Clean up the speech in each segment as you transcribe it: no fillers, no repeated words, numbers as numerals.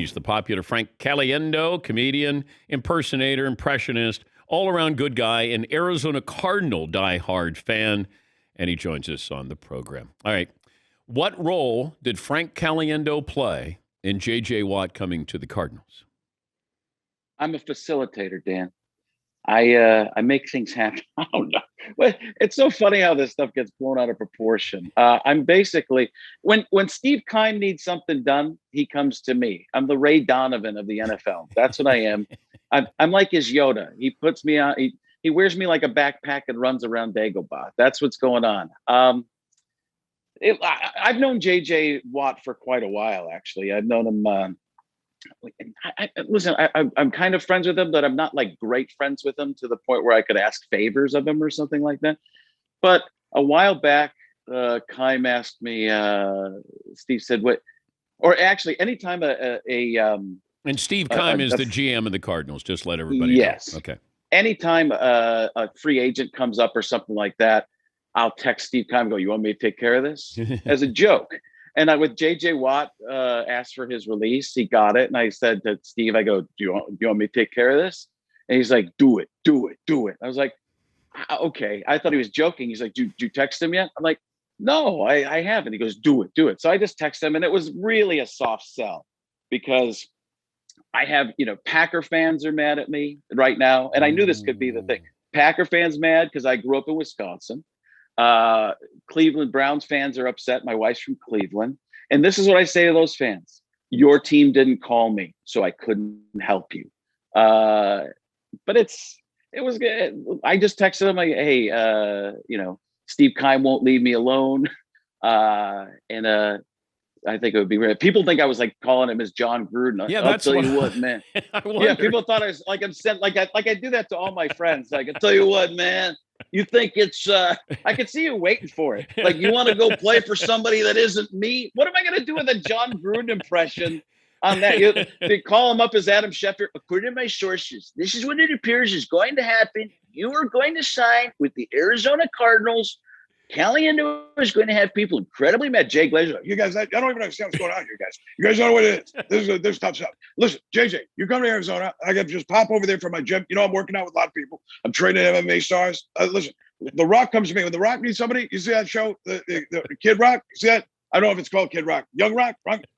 He's the popular Frank Caliendo, comedian, impersonator, impressionist, all-around good guy, an Arizona Cardinal diehard fan, and he joins us on the program. All right. What role did Frank Caliendo play in J.J. Watt coming to the Cardinals? I'm a facilitator, Dan. I make things happen. I don't know. Well, it's so funny how this stuff gets blown out of proportion. I'm basically when Steve Keim needs something done, he comes to me. I'm the Ray Donovan of the NFL. That's what I am. I'm like his Yoda. He puts me on. He wears me like a backpack and runs around Dagobah. That's what's going on. I've known JJ Watt for quite a while. Actually, I've known him. Listen, I'm kind of friends with him, but I'm not like great friends with him to the point where I could ask favors of him or something like that. But a while back, Keim asked me, Steve said, what, or actually anytime and Steve Keim is the GM of the Cardinals, just let everybody yes. know. Okay. Anytime a free agent comes up or something like that, I'll text Steve Keim and go, you want me to take care of this? As a joke. And with J.J. Watt asked for his release, he got it. And I said to Steve, I go, do you want me to take care of this? And he's like, do it. I was like, okay. I thought he was joking. He's like, did you text him yet? I'm like, no, I haven't. He goes, do it. So I just texted him, and it was really a soft sell because I have, Packer fans are mad at me right now. And I knew this could be the thing. Packer fans mad because I grew up in Wisconsin. Cleveland Browns fans are upset. My wife's from Cleveland. And this is what I say to those fans. Your team didn't call me, so I couldn't help you. But it was good. I just texted him like, hey, Steve Keim won't leave me alone. I think it would be rare. People think I was like calling him as John Gruden. Yeah, I'll tell you what, man. Yeah, people thought I was like, I'm sent like I do that to all my friends. Like, I tell you what, man. You think it's I could see you waiting for it. Like, you want to go play for somebody that isn't me? What am I going to do with a John Gruden impression on that? They call him up as Adam Schefter. According to my sources, this is what it appears is going to happen. You are going to sign with the Arizona Cardinals. Caliendo is going to have people incredibly mad. Jay Glazer, you guys, I don't even understand what's going on here, guys. You guys don't know what it is. This is tough stuff. Listen, JJ, you come to Arizona. I got to just pop over there for my gym. I'm working out with a lot of people. I'm training MMA stars. Listen, The Rock comes to me. When The Rock needs somebody, you see that show, the Kid Rock? You see that? I don't know if it's called Kid Rock. Young Rock?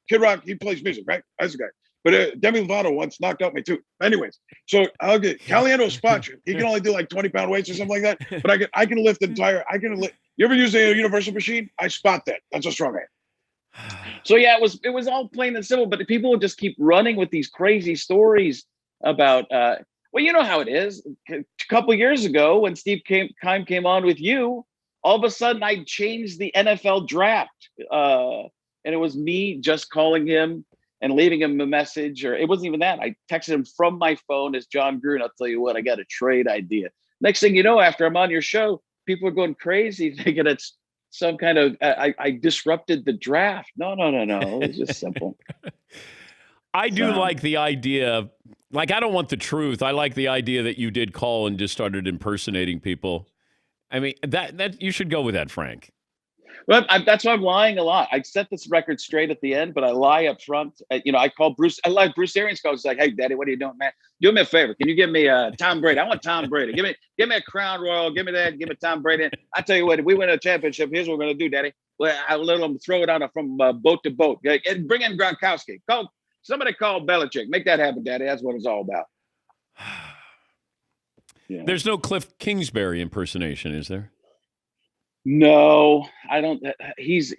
Kid Rock, he plays music, right? That's the guy. But Demi Lovato once knocked out my tooth. Anyways, so I'll get Caliendo spot you. He can only do like 20-pound weights or something like that. But I can lift entire. You ever use a universal machine? I spot that. That's a strong man. So yeah, it was all plain and simple. But people would just keep running with these crazy stories about. Well, you know how it is. A couple of years ago, when Steve Keim came on with you, all of a sudden I changed the NFL draft, and it was me just calling him and leaving him a message, or it wasn't even that. I texted him from my phone as John Gruden. I'll tell you what, I got a trade idea. Next thing you know, after I'm on your show, people are going crazy thinking it's some kind of, I disrupted the draft. No. It's just simple. I do like the idea, like, I don't want the truth. I like the idea that you did call and just started impersonating people. I mean, that you should go with that, Frank. Well, that's why I'm lying a lot. I set this record straight at the end, but I lie up front. I call Bruce. I like Bruce Arians. Goes like, "Hey, Daddy, what are you doing, man? Do me a favor. Can you give me Tom Brady? I want Tom Brady. Give me a Crown Royal. Give me that. Give me Tom Brady. I tell you what, if we win a championship, here's what we're gonna do, Daddy. Well, I'll let them throw it on from boat to boat. And bring in Gronkowski. Somebody call Belichick. Make that happen, Daddy. That's what it's all about." Yeah. There's no Cliff Kingsbury impersonation, is there? No, I don't. He's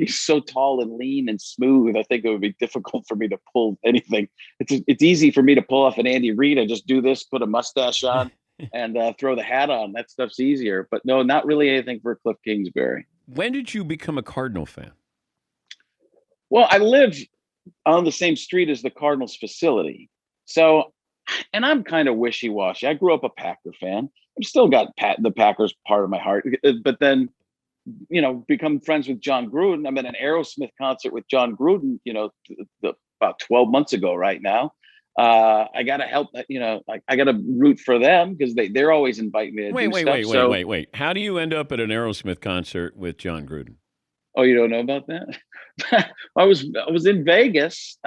so tall and lean and smooth. I think it would be difficult for me to pull anything. It's easy for me to pull off an Andy Reid. I just do this, put a mustache on, and throw the hat on. That stuff's easier. But no, not really anything for Cliff Kingsbury. When did you become a Cardinal fan? Well, I live on the same street as the Cardinals facility, so. And I'm kind of wishy-washy. I grew up a Packer fan. I've still got the Packers part of my heart. But then, become friends with John Gruden. I'm at an Aerosmith concert with John Gruden, about 12 months ago right now. I got to help, I got to root for them because they're always inviting me to do stuff. Wait. How do you end up at an Aerosmith concert with John Gruden? Oh, you don't know about that? I was in Vegas.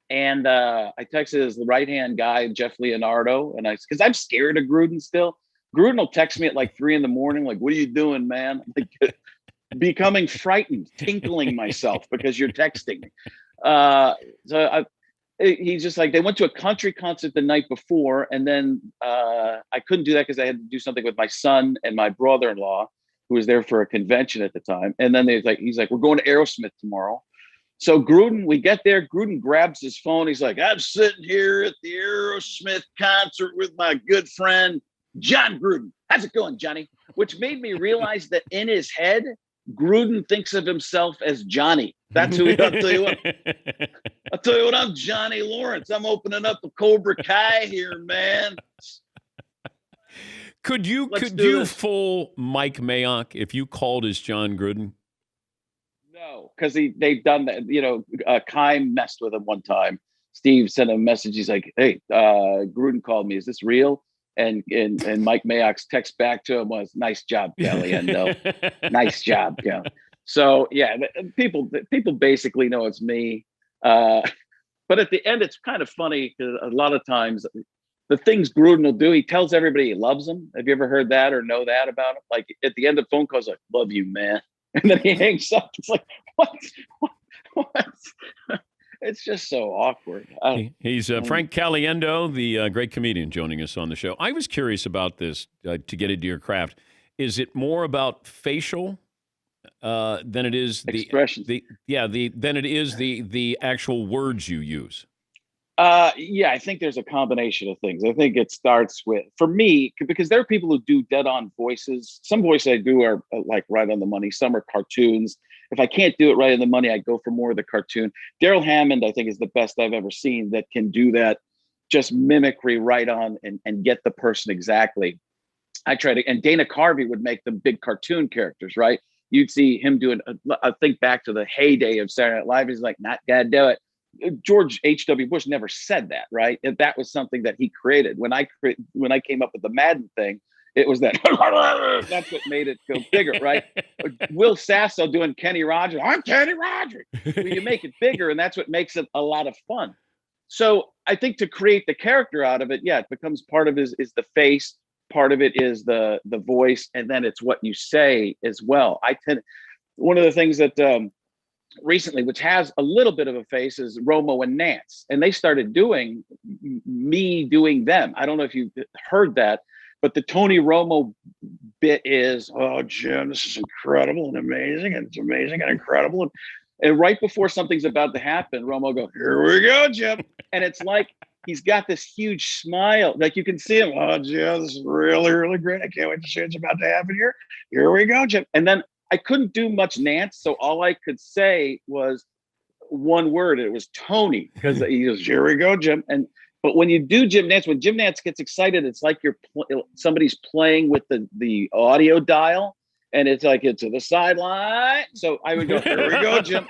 And I texted his right-hand guy, Jeff Leonardo, and because I'm scared of Gruden still. Gruden will text me at like 3 a.m, like, "What are you doing, man?" Like, becoming frightened, tinkling myself because you're texting me. He's just like, they went to a country concert the night before, and then I couldn't do that because I had to do something with my son and my brother-in-law, who was there for a convention at the time. And then he's like, "We're going to Aerosmith tomorrow." So we get there, Gruden grabs his phone. He's like, "I'm sitting here at the Aerosmith concert with my good friend, John Gruden. How's it going, Johnny?" Which made me realize that in his head, Gruden thinks of himself as Johnny. That's who I'll tell you what. I'll tell you what, I'm Johnny Lawrence. I'm opening up a Cobra Kai here, man. Could you fool Mike Mayock if you called as John Gruden? No, because they've done that. Keim messed with him one time. Steve sent a message. He's like, "Hey, Gruden called me. Is this real?" And Mike Mayock's text back to him was, "Nice job, Caliendo. Nice job, yeah." So yeah, people basically know it's me. But at the end, it's kind of funny because a lot of times the things Gruden will do, he tells everybody he loves them. Have you ever heard that or know that about him? Like at the end of phone calls, like, "Love you, man." And then he hangs up. It's like, what? It's just so awkward. He's Frank Caliendo, the great comedian, joining us on the show. I was curious about this to get into your craft. Is it more about facial than it is the expressions? Than it is the actual words you use? Yeah, I think there's a combination of things. I think it starts with, for me, because there are people who do dead on voices. Some voices I do are like right on the money. Some are cartoons. If I can't do it right on the money, I go for more of the cartoon. Daryl Hammond, I think, is the best I've ever seen that can do that, just mimicry right on and get the person exactly. And Dana Carvey would make them big cartoon characters, right? You'd see him doing, I think back to the heyday of Saturday Night Live. He's like, "Not gonna do it." George H.W. Bush never said that, right? That was something that he created. When I came up with the Madden thing, it was that that's what made it go bigger, right? Will Sasso doing Kenny Rogers. "I'm Kenny Rogers." Well, you make it bigger, and that's what makes it a lot of fun. So I think to create the character out of it, yeah, it becomes part of is the face, part of it is the voice, and then it's what you say as well. One of the things that recently, which has a little bit of a face, is Romo and Nance. And they started doing me doing them. I don't know if you heard that, but the Tony Romo bit is, "Oh, Jim, this is incredible and amazing. And it's amazing and incredible." And right before something's about to happen, Romo go, "Here we go, Jim." And it's like, he's got this huge smile. Like you can see him. "Oh, Jim, this is really, really great. I can't wait to see what's about to happen here. Here we go, Jim." And then I couldn't do much Nance, so all I could say was one word. It was Tony, because he goes, "Here we go, Jim." But when you do Jim Nance, when Jim Nance gets excited, it's like somebody's playing with the audio dial, and it's like it's to the sideline. So I would go, "Here we go, Jim."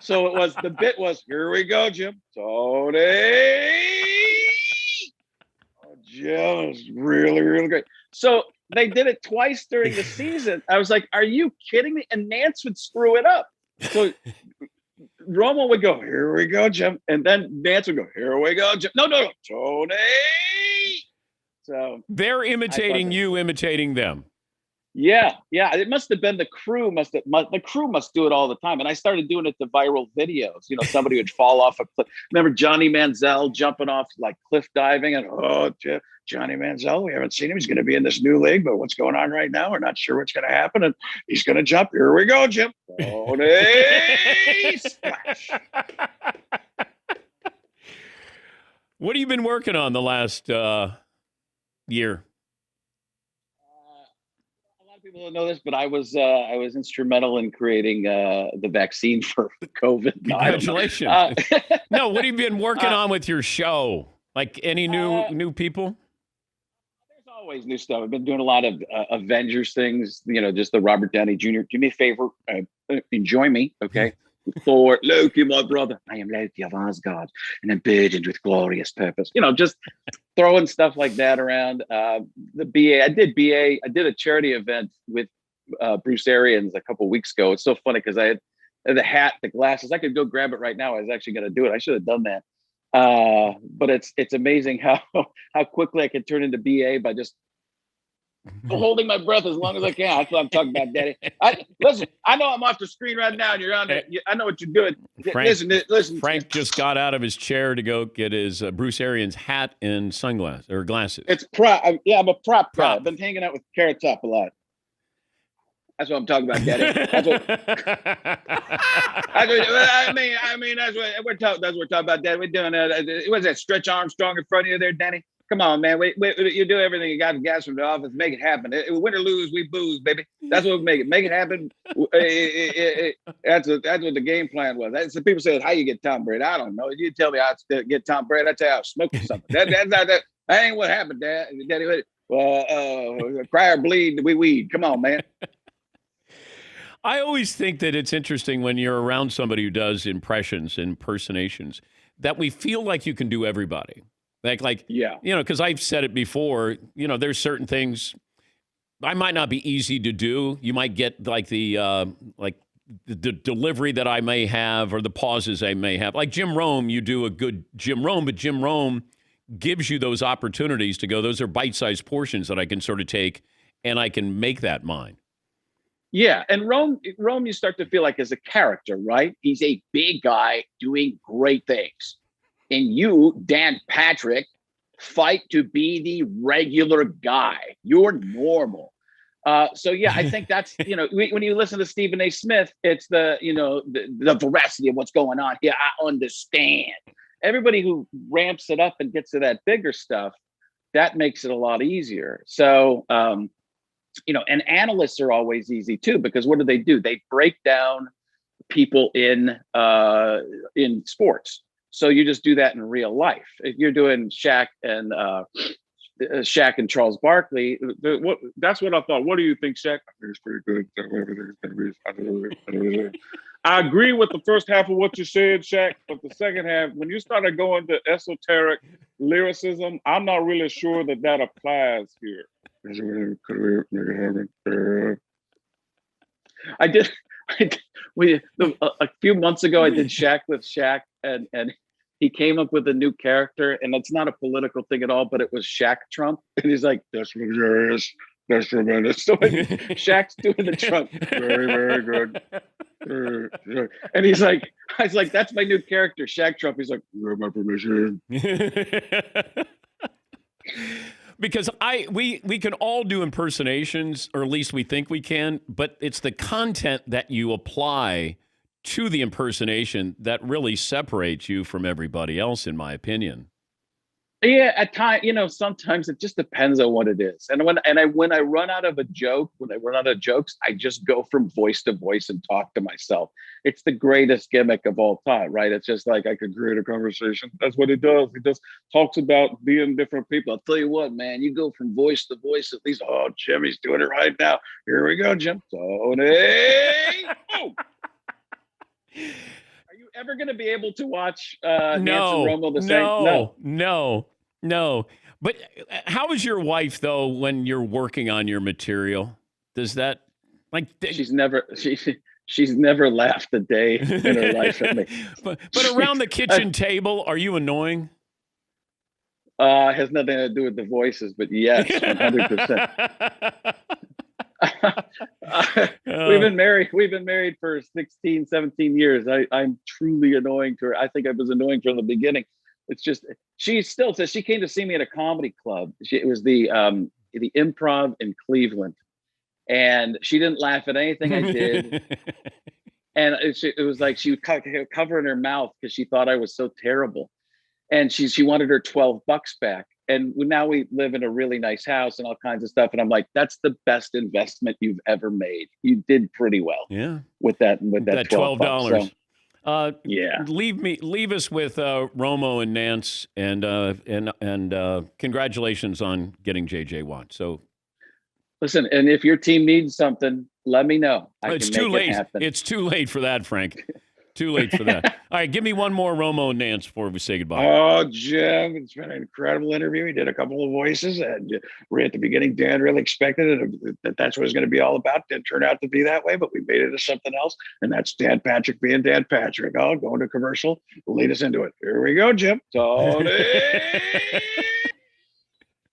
So the bit was, "Here we go, Jim. Tony." "Oh, Jim, it's really, really great." So they did it twice during the season. I was like, "Are you kidding me?" And Nance would screw it up. So Romo would go, "Here we go, Jim." And then Nance would go, "Here we go, Jim." No, Tony. So they're imitating you, imitating them. Yeah. It must have been the crew. The crew must do it all the time. And I started doing it to viral videos. Somebody would fall off a cliff. Remember Johnny Manziel jumping off like cliff diving, and Johnny Manziel, we haven't seen him. He's going to be in this new league, but what's going on right now? We're not sure what's going to happen. And he's going to jump. Here we go, Jim. Splash. What have you been working on the last year? People don't know this, but I was instrumental in creating the vaccine for COVID. Congratulations! No, what have you been working on with your show? Like any new people? There's always new stuff. I've been doing a lot of Avengers things. Just the Robert Downey Jr. Do me a favor, enjoy me, okay? For Loki, my brother. I am Loki of Asgard, and I'm burdened with glorious purpose. Just throwing stuff like that around. The BA, I did a charity event with Bruce Arians a couple of weeks ago. It's so funny because I had the hat, the glasses. I could go grab it right now. I was actually going to do it. I should have done that. But it's amazing how quickly I can turn into BA by just holding my breath as long as I can. That's what I'm talking about, Daddy. Listen, I know I'm off the screen right now, and you're on there. I know what you're doing. Listen. Frank just got out of his chair to go get his Bruce Arians hat and sunglasses or glasses. It's prop. I'm a prop guy. I've been hanging out with Carrot Top a lot. That's what I'm talking about, Daddy. That's what we're talking about, Daddy. We're doing what's that? Stretch Armstrong in front of you there, Danny. Come on, man. You do everything you got to gas from the office. Make it happen. Win or lose, we booze, baby. That's what we make it. Make it happen. That's what the game plan was. That's the people say, how you get Tom Brady? I don't know. You tell me how to get Tom Brady. I tell you how to smoke something. That ain't what happened, Daddy. Well, cry or bleed, we weed. Come on, man. I always think that it's interesting when you're around somebody who does impersonations, that we feel like you can do everybody. Yeah. Because I've said it before, there's certain things I might not be easy to do. You might get the delivery that I may have or the pauses I may have. Like Jim Rome, you do a good Jim Rome, but Jim Rome gives you those opportunities to go, those are bite-sized portions that I can sort of take and I can make that mine. Yeah, and Rome, you start to feel like as a character, right? He's a big guy doing great things. And you, Dan Patrick, fight to be the regular guy. You're normal. So yeah, I think that's, when you listen to Stephen A. Smith, it's the veracity of what's going on here. I understand. Everybody who ramps it up and gets to that bigger stuff, that makes it a lot easier. So, and analysts are always easy too, because what do? They break down people in sports. So you just do that in real life. If you're doing Shaq and Charles Barkley, that's what I thought. What do you think, Shaq? I think it's pretty good. I agree with the first half of what you said, Shaq, but the second half, when you started going to esoteric lyricism, I'm not really sure that applies here. I did. A few months ago, I did Shaq with Shaq, and he came up with a new character, and it's not a political thing at all, but it was Shaq Trump, and he's like, "That's luxurious, that's tremendous." So Shaq's doing the Trump, very, very good. And he's like, I was like, "That's my new character, Shaq Trump." He's like, "You have my permission." Because we can all do impersonations, or at least we think we can, but it's the content that you apply to the impersonation that really separates you from everybody else, in my opinion. Yeah, at times, sometimes it just depends on what it is. And when I run out of a joke, when I run out of jokes, I just go from voice to voice and talk to myself. It's the greatest gimmick of all time, right? It's just like I could create a conversation. That's what it does. It just talks about being different people. I'll tell you what, man, you go from voice to voice at least. Oh, Jimmy's doing it right now. Here we go, Jim. Tony. Oh. Are you ever going to be able to watch Nancy Romo the same? No. But how is your wife, though, when you're working on your material? Does that, she's never laughed a day in her life at me. But around the kitchen table, are you annoying? It has nothing to do with the voices, but yes, 100%. We've been married for 16, 17 years. I'm truly annoying to her. I think I was annoying from the beginning. It's just, she still says, she came to see me at a comedy club. It was the Improv in Cleveland, and she didn't laugh at anything I did. And it was like she was covering her mouth because she thought I was so terrible. And she wanted her $12 back. And now we live in a really nice house and all kinds of stuff. And I'm like, that's the best investment you've ever made. You did pretty well. Yeah. With that $12. So, yeah. Leave us with Romo and Nance, and congratulations on getting JJ Watt. So, listen, and if your team needs something, let me know. It's too late. It's too late for that, Frank. Too late for that. All right, give me one more Romo and Nance before we say goodbye. Oh, Jim, it's been an incredible interview. He did a couple of voices, and right at the beginning, Dan really expected it, that's what it was going to be all about. Didn't turn out to be that way, but we made it into something else, and that's Dan Patrick being Dan Patrick. Oh, going to commercial, lead us into it. Here we go, Jim. Tony.